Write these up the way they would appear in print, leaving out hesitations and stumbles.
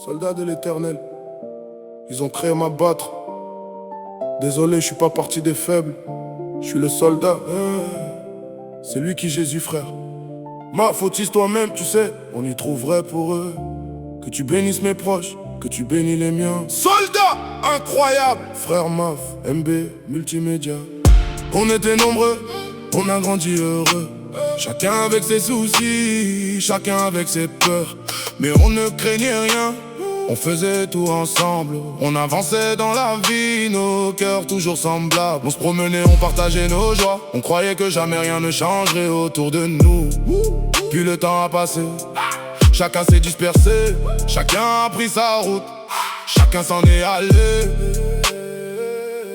Soldat de l'Éternel, ils ont créé m'abattre. Désolé, je suis pas parti des faibles. Je suis le soldat. C'est lui qui Jésus, frère. Ma fautise toi-même, tu sais, on y trouverait pour eux. Que tu bénisses mes proches, que tu bénis les miens. Soldat incroyable, frère Maf, MB, multimédia. On était nombreux, on a grandi heureux. Chacun avec ses soucis, chacun avec ses peurs. Mais on ne craignait rien, on faisait tout ensemble. On avançait dans la vie, nos cœurs toujours semblables. On se promenait, on partageait nos joies. On croyait que jamais rien ne changerait autour de nous. Puis le temps a passé, chacun s'est dispersé. Chacun a pris sa route, chacun s'en est allé.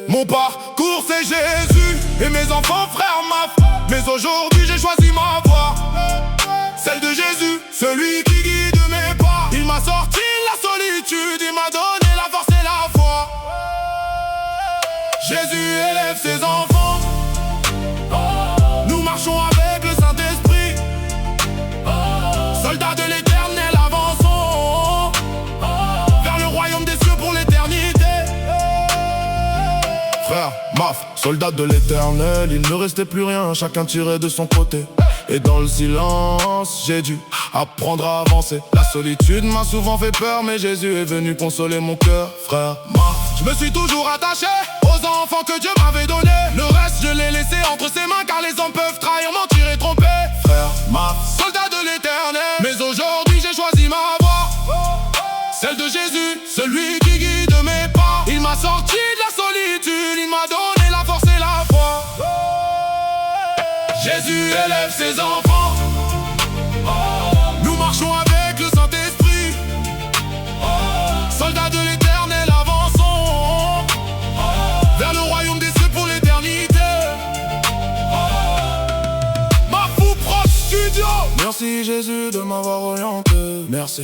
Mon parcours c'est Jésus et mes enfants frères Maf. Mais aujourd'hui j'ai choisi ma voie, celle de Jésus, celui qui guide mes pas. Il m'a sorti de la solitude, il m'a donné la force et la foi. Jésus élève ses enfants, nous marchons avec le Saint-Esprit. Soldats de l'Éternel, avançons vers le royaume des cieux pour l'éternité. Frère Maf, soldat de l'Éternel, il ne restait plus rien, chacun tirait de son côté. Et dans le silence, j'ai dû apprendre à avancer. La solitude m'a souvent fait peur, mais Jésus est venu consoler mon cœur. Frère Maf, je me suis toujours attaché aux enfants que Dieu m'avait donnés. Le reste je l'ai laissé entre ses mains, car les hommes peuvent trahir, mentir et tromper. Frère Maf, soldat de l'Éternel, mais aujourd'hui j'ai choisi ma voie, celle de Jésus, celui qui guide mes pas. Il m'a sorti de la solitude, il m'a donné la force et la foi. Jésus élève ses enfants, nous marchons avec le Saint-Esprit. Soldats de l'Éternel, avançons vers le royaume des cieux pour l'éternité. Ma fou proche studio. Merci Jésus de m'avoir orienté. Merci.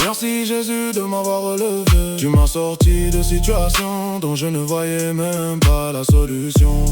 Merci Jésus de m'avoir relevé. Tu m'as sorti de situations dont je ne voyais même pas la solution.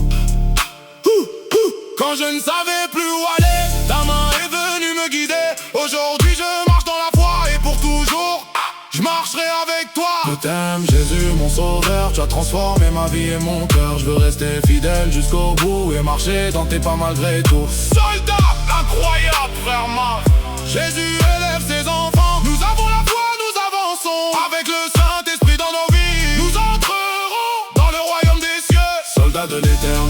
Quand je ne savais plus où aller, ta main est venue me guider. Aujourd'hui je marche dans la foi et pour toujours je marcherai avec toi. Je t'aime Jésus mon sauveur, tu as transformé ma vie et mon cœur. Je veux rester fidèle jusqu'au bout et marcher dans tes pas malgré tout. Soldat incroyable frère Maf, Jésus élève ses enfants. Nous avons la foi, nous avançons avec le Saint-Esprit dans nos vies. Nous entrerons dans le royaume des cieux. Soldats de l'Éternel,